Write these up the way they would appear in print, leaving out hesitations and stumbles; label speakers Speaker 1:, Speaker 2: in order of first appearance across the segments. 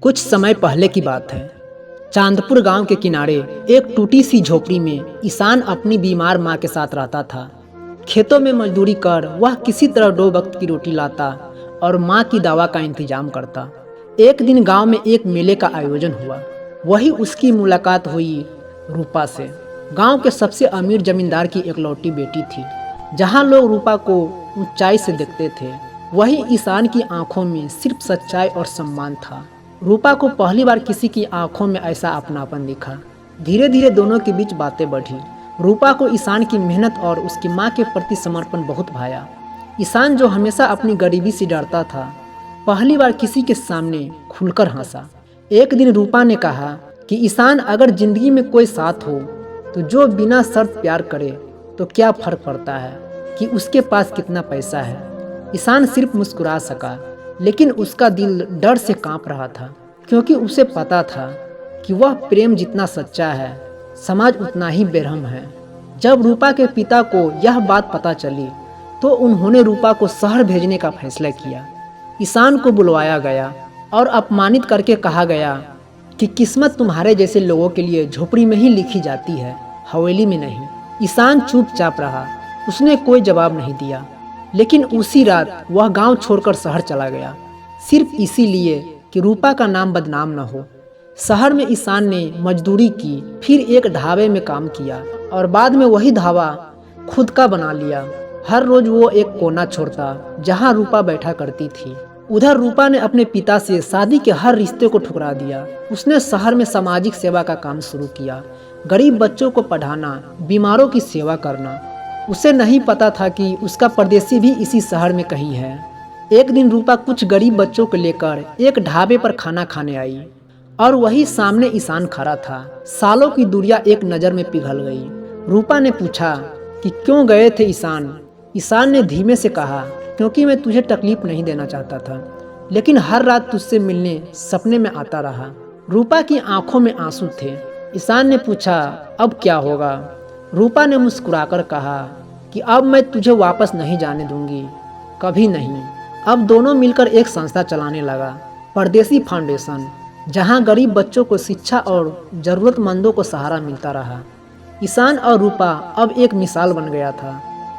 Speaker 1: कुछ समय पहले की बात है। चांदपुर गांव के किनारे एक टूटी सी झोपड़ी में ईशान अपनी बीमार मां के साथ रहता था। खेतों में मजदूरी कर वह किसी तरह 2 वक्त की रोटी लाता और मां की दवा का इंतजाम करता। एक दिन गांव में एक मेले का आयोजन हुआ। वही उसकी मुलाकात हुई रूपा से। गांव के सबसे अमीर जमींदार की इकलौती बेटी थी। जहां लोग रूपा को ऊंचाई से देखते थे, वही ईशान की आंखों में सिर्फ सच्चाई और सम्मान था। रूपा को पहली बार किसी की आंखों में ऐसा अपनापन दिखा। धीरे धीरे दोनों के बीच बातें बढ़ी। रूपा को ईशान की मेहनत और उसकी माँ के प्रति समर्पण बहुत भाया। ईशान, जो हमेशा अपनी गरीबी से डरता था, पहली बार किसी के सामने खुलकर हंसा। एक दिन रूपा ने कहा कि ईशान, अगर जिंदगी में कोई साथ हो तो जो बिना शर्त प्यार करे, तो क्या फर्क पड़ता है कि उसके पास कितना पैसा है। ईशान सिर्फ मुस्कुरा सका, लेकिन उसका दिल डर से कांप रहा था, क्योंकि उसे पता था कि वह प्रेम जितना सच्चा है, समाज उतना ही बेरहम है। जब रूपा के पिता को यह बात पता चली, तो उन्होंने रूपा को शहर भेजने का फैसला किया। ईशान को बुलवाया गया और अपमानित करके कहा गया कि किस्मत तुम्हारे जैसे लोगों के लिए झोपड़ी में ही लिखी जाती है, हवेली में नहीं। ईशान चुपचाप रहा, उसने कोई जवाब नहीं दिया। लेकिन उसी रात वह गांव छोड़कर शहर चला गया, सिर्फ इसीलिए कि रूपा का नाम बदनाम न हो। शहर में ईशान ने मजदूरी की, फिर एक ढाबे में काम किया और बाद में वही ढाबा खुद का बना लिया। हर रोज वो एक कोना छोड़ता जहां रूपा बैठा करती थी। उधर रूपा ने अपने पिता से शादी के हर रिश्ते को ठुकरा दिया। उसने शहर में सामाजिक सेवा का काम शुरू किया, गरीब बच्चों को पढ़ाना, बीमारों की सेवा करना। उसे नहीं पता था कि उसका परदेसी भी इसी शहर में कहीं है। एक दिन रूपा कुछ गरीब बच्चों को लेकर एक ढाबे पर खाना खाने आई और वही सामने ईशान खड़ा था। सालों की दूरियां एक नज़र में पिघल गई। रूपा ने पूछा कि क्यों गए थे ईशान। ईशान ने धीमे से कहा, क्योंकि मैं तुझे तकलीफ नहीं देना चाहता था, लेकिन हर रात तुझसे मिलने सपने में आता रहा। रूपा की आंखों में आंसू थे। ईशान ने पूछा, अब क्या होगा। रूपा ने मुस्कुराकर कहा कि अब मैं तुझे वापस नहीं जाने दूंगी, कभी नहीं। अब दोनों मिलकर एक संस्था चलाने लगा, परदेसी फाउंडेशन, जहां गरीब बच्चों को शिक्षा और ज़रूरतमंदों को सहारा मिलता रहा। ईशान और रूपा अब एक मिसाल बन गया था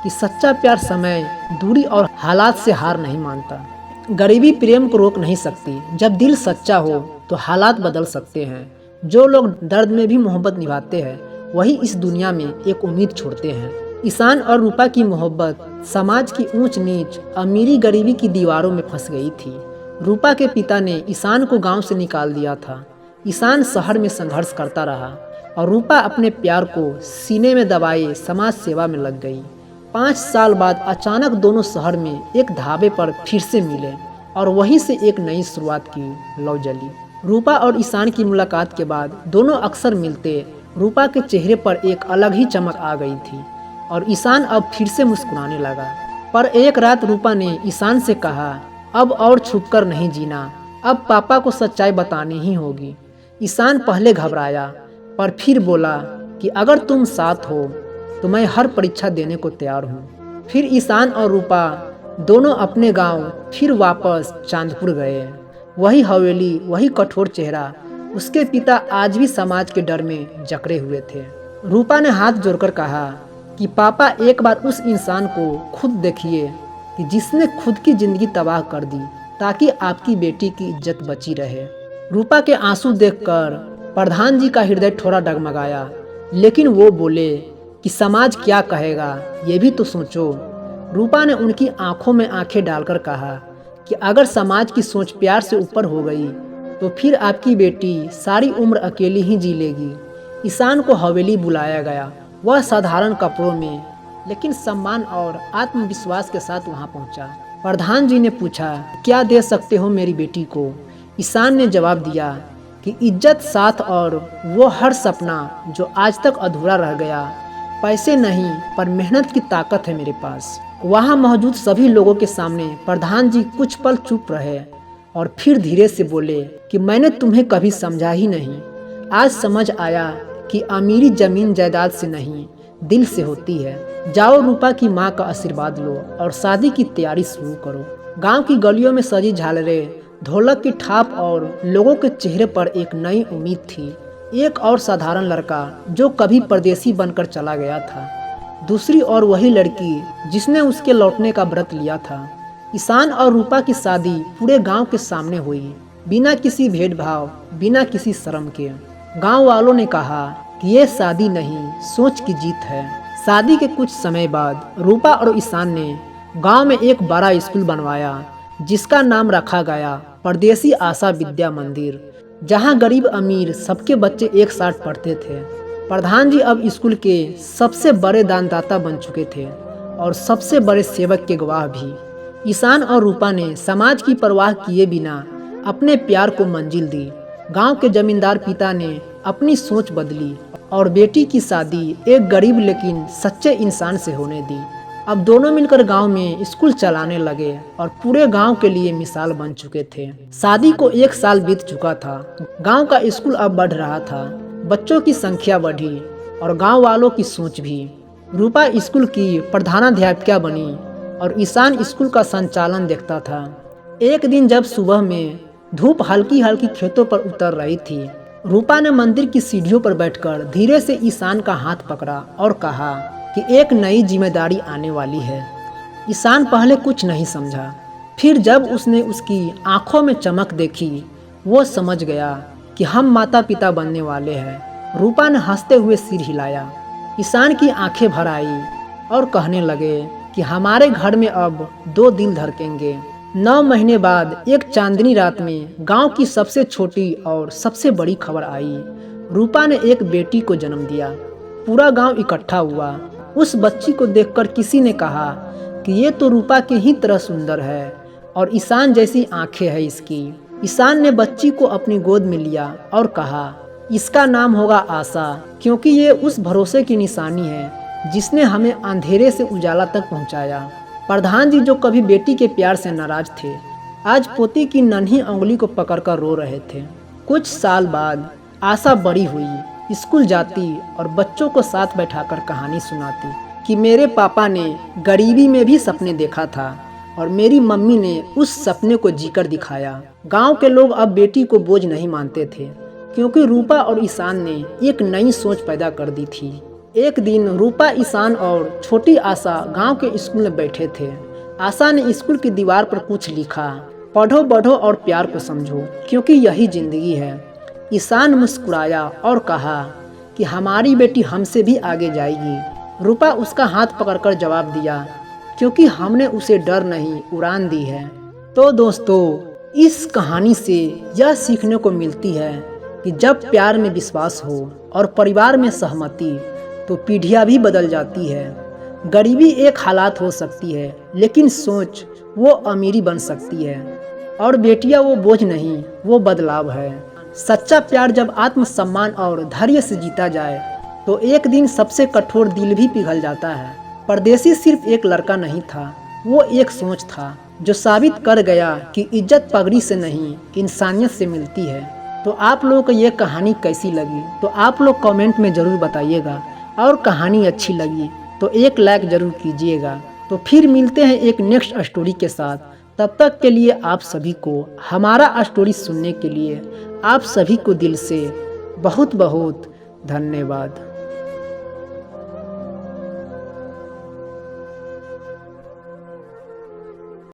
Speaker 1: कि सच्चा प्यार समय, दूरी और हालात से हार नहीं मानता। गरीबी प्रेम को रोक नहीं सकती। जब दिल सच्चा हो तो हालात बदल सकते हैं। जो लोग दर्द में भी मोहब्बत निभाते हैं, वही इस दुनिया में एक उम्मीद छोड़ते हैं। ईशान और रूपा की मोहब्बत समाज की ऊंच नीच, अमीरी गरीबी की दीवारों में फंस गई थी। रूपा के पिता ने ईशान को गांव से निकाल दिया था। ईशान शहर में संघर्ष करता रहा और रूपा अपने प्यार को सीने में दबाए समाज सेवा में लग गई। 5 साल बाद अचानक दोनों शहर में एक ढाबे पर फिर से मिले और वहीं से एक नई शुरुआत की लौ जली। रूपा और ईशान की मुलाकात के बाद दोनों अक्सर मिलते। रूपा के चेहरे पर एक अलग ही चमक आ गई थी और ईशान अब फिर से मुस्कुराने लगा। पर एक रात रूपा ने ईशान से कहा, अब और छुपकर नहीं जीना, अब पापा को सच्चाई बतानी ही होगी। ईशान पहले घबराया, पर फिर बोला कि अगर तुम साथ हो तो मैं हर परीक्षा देने को तैयार हूँ। फिर ईशान और रूपा दोनों अपने गांव फिर वापस चांदपुर गए। वही हवेली, वही कठोर चेहरा। उसके पिता आज भी समाज के डर में जकड़े हुए थे। रूपा ने हाथ जोड़कर कहा कि पापा, एक बार उस इंसान को खुद देखिए कि जिसने खुद की जिंदगी तबाह कर दी, ताकि आपकी बेटी की इज्जत बची रहे। रूपा के आंसू देखकर प्रधान जी का हृदय थोड़ा डगमगाया, लेकिन वो बोले कि समाज क्या कहेगा, ये भी तो सोचो। रूपा ने उनकी आंखों में आंखें डालकर कहा कि अगर समाज की सोच प्यार से ऊपर हो गई, तो फिर आपकी बेटी सारी उम्र अकेली ही जी लेगी। ईशान को हवेली बुलाया गया। वह साधारण कपड़ों में, लेकिन सम्मान और आत्मविश्वास के साथ वहां पहुंचा। प्रधान जी ने पूछा, क्या दे सकते हो मेरी बेटी को। ईशान ने जवाब दिया कि इज्जत, साथ और वो हर सपना जो आज तक अधूरा रह गया। पैसे नहीं, पर मेहनत की ताकत है मेरे पास। वहां मौजूद सभी लोगों के सामने प्रधान जी कुछ पल चुप रहे और फिर धीरे से बोले कि मैंने तुम्हें कभी समझा ही नहीं। आज समझ आया कि अमीरी जमीन जायदाद से नहीं, दिल से होती है। जाओ, रूपा की माँ का आशीर्वाद लो और शादी की तैयारी शुरू करो। गांव की गलियों में सजी झालरें ढोलक की थाप और लोगों के चेहरे पर एक नई उम्मीद थी। एक और साधारण लड़का जो कभी परदेसी बनकर चला गया था, दूसरी और वही लड़की जिसने उसके लौटने का व्रत लिया था। ईशान और रूपा की शादी पूरे गांव के सामने हुई, बिना किसी भेदभाव, बिना किसी शर्म के। गांव वालों ने कहा कि ये शादी नहीं, सोच की जीत है। शादी के कुछ समय बाद रूपा और ईशान ने गांव में एक बड़ा स्कूल बनवाया, जिसका नाम रखा गया परदेसी आशा विद्या मंदिर, जहां गरीब अमीर सबके बच्चे एक साथ पढ़ते थे। प्रधान जी अब स्कूल के सबसे बड़े दानदाता बन चुके थे और सबसे बड़े सेवक के गवाह भी। ईशान और रूपा ने समाज की परवाह किए बिना अपने प्यार को मंजिल दी। गांव के जमींदार पिता ने अपनी सोच बदली और बेटी की शादी एक गरीब लेकिन सच्चे इंसान से होने दी। अब दोनों मिलकर गांव में स्कूल चलाने लगे और पूरे गांव के लिए मिसाल बन चुके थे। शादी को 1 साल बीत चुका था। गांव का स्कूल अब बढ़ रहा था, बच्चों की संख्या बढ़ी और गांव वालों की सोच भी। रूपा स्कूल की प्रधानाध्यापिका बनी और ईशान स्कूल का संचालन देखता था। एक दिन जब सुबह में धूप हल्की हल्की खेतों पर उतर रही थी, रूपा ने मंदिर की सीढ़ियों पर बैठकर धीरे से ईशान का हाथ पकड़ा और कहा कि एक नई जिम्मेदारी आने वाली है। ईशान पहले कुछ नहीं समझा, फिर जब उसने उसकी आंखों में चमक देखी, वो समझ गया कि हम माता पिता बनने वाले हैं। रूपा ने हंसते हुए सिर हिलाया। ईशान की आंखें भर आई और कहने लगे कि हमारे घर में अब 2 दिल धड़केंगे। 9 महीने बाद एक चांदनी रात में गांव की सबसे छोटी और सबसे बड़ी खबर आई। रूपा ने एक बेटी को जन्म दिया। पूरा गांव इकट्ठा हुआ। उस बच्ची को देखकर किसी ने कहा कि ये तो रूपा के ही तरह सुंदर है और ईशान जैसी आंखें हैं इसकी। ईशान ने बच्ची को अपनी गोद में लिया और कहा, इसका नाम होगा आशा, क्योंकि ये उस भरोसे की निशानी है जिसने हमें अंधेरे से उजाला तक पहुंचाया। प्रधान जी जो कभी बेटी के प्यार से नाराज थे, आज पोती की नन्ही उंगली को पकड़कर रो रहे थे। कुछ साल बाद आशा बड़ी हुई, स्कूल जाती और बच्चों को साथ बैठाकर कहानी सुनाती कि मेरे पापा ने गरीबी में भी सपने देखा था और मेरी मम्मी ने उस सपने को जीकर दिखाया। गांव के लोग अब बेटी को बोझ नहीं मानते थे, क्योंकि रूपा और ईशान ने एक नई सोच पैदा कर दी थी। एक दिन रूपा, ईशान और छोटी आशा गांव के स्कूल में बैठे थे। आशा ने स्कूल की दीवार पर कुछ लिखा, पढ़ो बढ़ो और प्यार को समझो, क्योंकि यही जिंदगी है। ईशान मुस्कुराया और कहा कि हमारी बेटी हमसे भी आगे जाएगी। रूपा उसका हाथ पकड़कर जवाब दिया, क्योंकि हमने उसे डर नहीं, उड़ान दी है। तो दोस्तों, इस कहानी से यह सीखने को मिलती है कि जब प्यार में विश्वास हो और परिवार में सहमति, तो पीढ़ियाँ भी बदल जाती है। गरीबी एक हालात हो सकती है, लेकिन सोच वो अमीरी बन सकती है। और बेटियाँ वो बोझ नहीं, वो बदलाव है। सच्चा प्यार जब आत्मसम्मान और धैर्य से जीता जाए, तो एक दिन सबसे कठोर दिल भी पिघल जाता है। परदेसी सिर्फ एक लड़का नहीं था, वो एक सोच था जो साबित कर गया कि इज्जत पगड़ी से नहीं, इंसानियत से मिलती है। तो आप लोगों को ये कहानी कैसी लगी, तो आप लोग कमेंट में ज़रूर बताइएगा। और कहानी अच्छी लगी तो एक लाइक ज़रूर कीजिएगा। तो फिर मिलते हैं एक नेक्स्ट स्टोरी के साथ। तब तक के लिए आप सभी को, हमारा स्टोरी सुनने के लिए आप सभी को दिल से बहुत बहुत धन्यवाद।